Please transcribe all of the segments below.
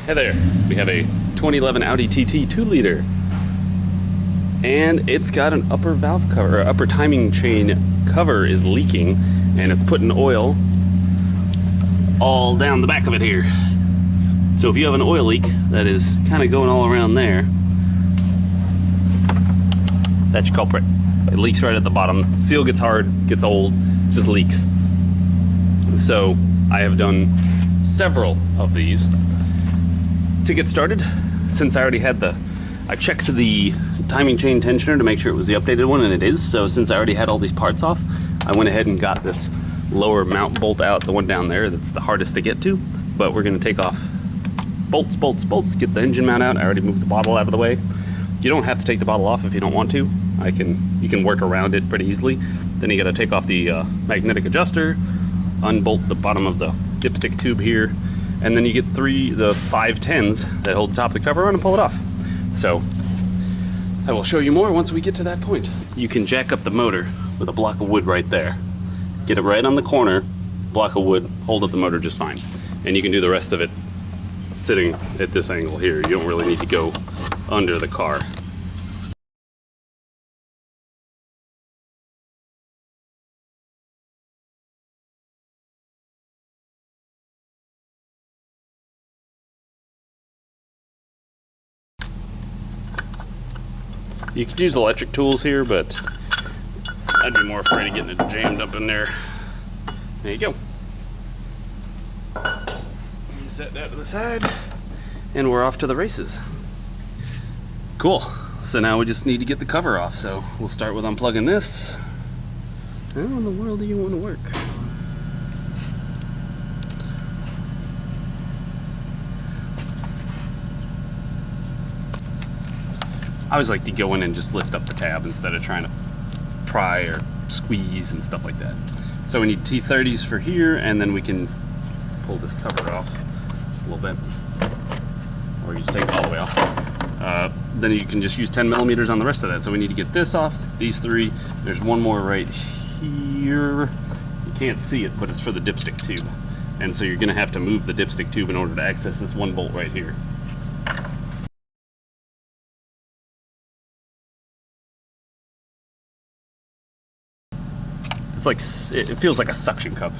Hey there, we have a 2011 Audi TT 2-liter, and it's got an upper valve cover, or upper timing chain cover is leaking, and it's putting oil all down the back of it here. So if you have an oil leak that is kind of going all around there, that's your culprit. It leaks right at the bottom. Seal gets hard, gets old, just leaks. So I have done several of these. To get started, since I already had I checked the timing chain tensioner to make sure it was the updated one, and it is. So since I already had all these parts off, I went ahead and got this lower mount bolt out, the one down there that's the hardest to get to. But we're gonna take off bolts, get the engine mount out. I already moved the bottle out of the way. You don't have to take the bottle off if you don't want to. You can work around it pretty easily. Then you gotta take off the magnetic adjuster, unbolt the bottom of the dipstick tube here, and then you get the 510s that hold the top of the cover on and pull it off. So I will show you more once we get to that point. You can jack up the motor with a block of wood right there. Get it right on the corner, block of wood, hold up the motor just fine. And you can do the rest of it sitting at this angle here. You don't really need to go under the car. You could use electric tools here, but I'd be more afraid of getting it jammed up in there. There you go. Set that to the side, and we're off to the races. Cool. So now we just need to get the cover off. So we'll start with unplugging this. How in the world do you want to work? I always like to go in and just lift up the tab instead of trying to pry or squeeze and stuff like that. So we need T30s for here, and then we can pull this cover off a little bit, or you just take it all the way off. Then you can just use 10 millimeters on the rest of that. So we need to get this off, these three. There's one more right here. You can't see it, but it's for the dipstick tube. And so you're gonna have to move the dipstick tube in order to access this one bolt right here. It's like, it feels like a suction cup.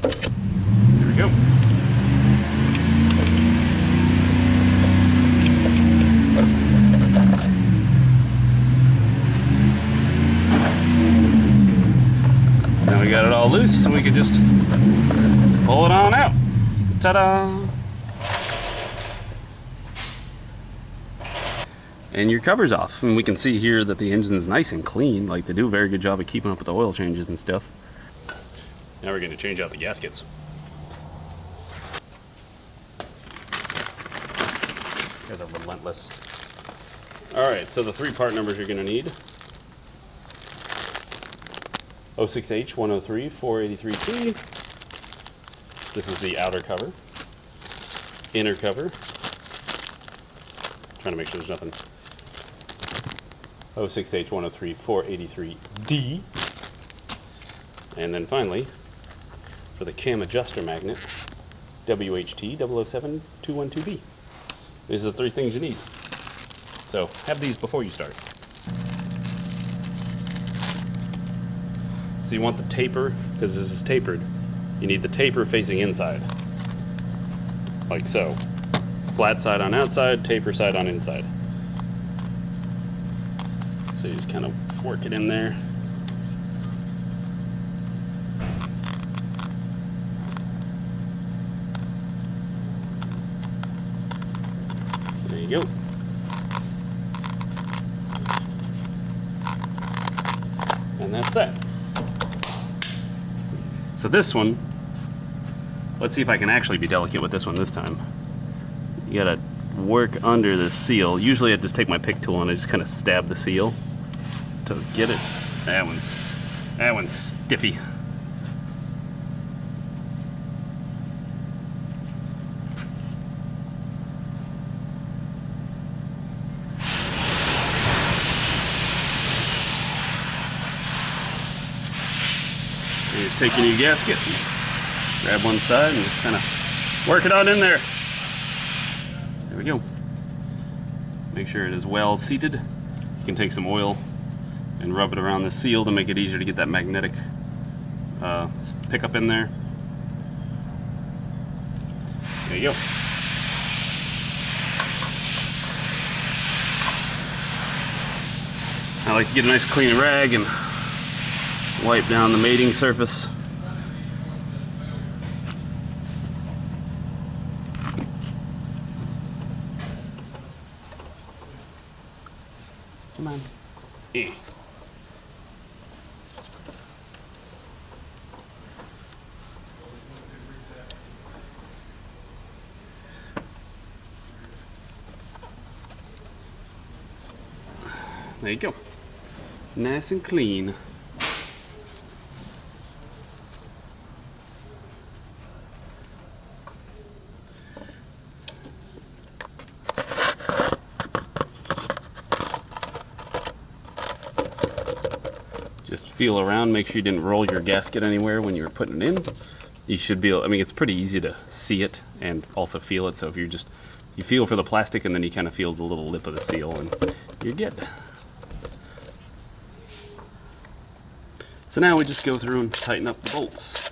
Here we go. Now we got it all loose, so we can just pull it on out. Ta-da! And your cover's off. And we can see here that the engine's nice and clean. Like, they do a very good job of keeping up with the oil changes and stuff. Now we're going to change out the gaskets. You guys are relentless. Alright, so the three part numbers you're going to need. 06H 103 483C. This is the outer cover, inner cover, trying to make sure there's nothing, 06H 103 483D, and then finally, for the cam adjuster magnet, WHT 007 212B. These are the three things you need. So have these before you start. So you want the taper, because this is tapered. You need the taper facing inside, like so. Flat side on outside, taper side on inside. So you just kind of work it in there. There you go. And that's that. So this one, let's see if I can actually be delicate with this one this time. You gotta work under the seal. Usually I just take my pick tool and I just kind of stab the seal to get it. That one's stiffy. Just take your new gasket, grab one side, and just kind of work it on in there. There we go. Make sure it is well seated. You can take some oil and rub it around the seal to make it easier to get that magnetic pickup in there. There you go. I like to get a nice clean rag and wipe down the mating surface. Come on. Yeah. There you go. Nice and clean. Just feel around, make sure you didn't roll your gasket anywhere when you were putting it in. You should be able, I mean, it's pretty easy to see it and also feel it. So if you feel for the plastic and then you kind of feel the little lip of the seal and you're good. So now we just go through and tighten up the bolts.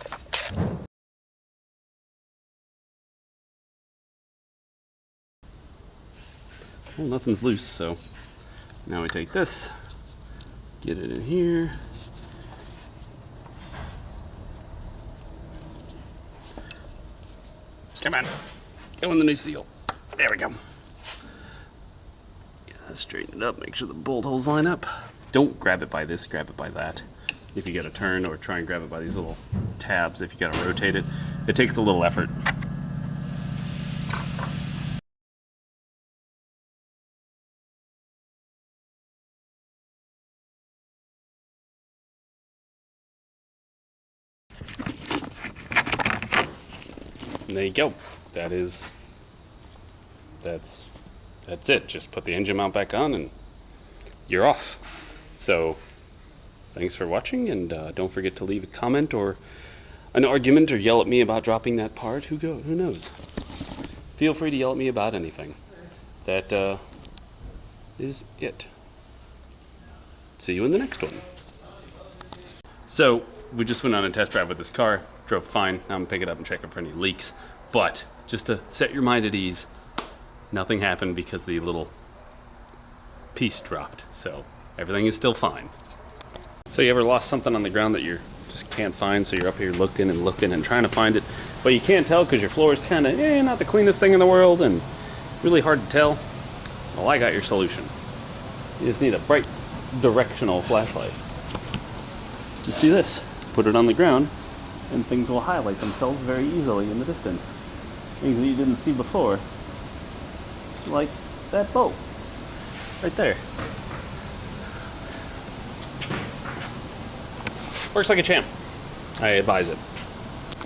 Well, nothing's loose, so now we take this, get it in here. Come on, go in the new seal. There we go. Straighten it up, make sure the bolt holes line up. Don't grab it by this, grab it by that. If you gotta turn, or try and grab it by these little tabs if you gotta rotate it. It takes a little effort. And there you go. That's it. Just put the engine mount back on and you're off. So thanks for watching, and don't forget to leave a comment or an argument or yell at me about dropping that part. Who knows? Feel free to yell at me about anything. That is it. See you in the next one. So we just went on a test drive with this car. Drove fine. Now I'm gonna pick it up and check it for any leaks. But just to set your mind at ease, nothing happened because the little piece dropped. So everything is still fine. So you ever lost something on the ground that you just can't find, so you're up here looking and trying to find it, but you can't tell because your floor is kind of not the cleanest thing in the world and really hard to tell? Well, I got your solution. You just need a bright directional flashlight. Just do this. Put it on the ground and things will highlight themselves very easily in the distance. Things that you didn't see before. Like that boat. Right there. Works like a champ. I advise it.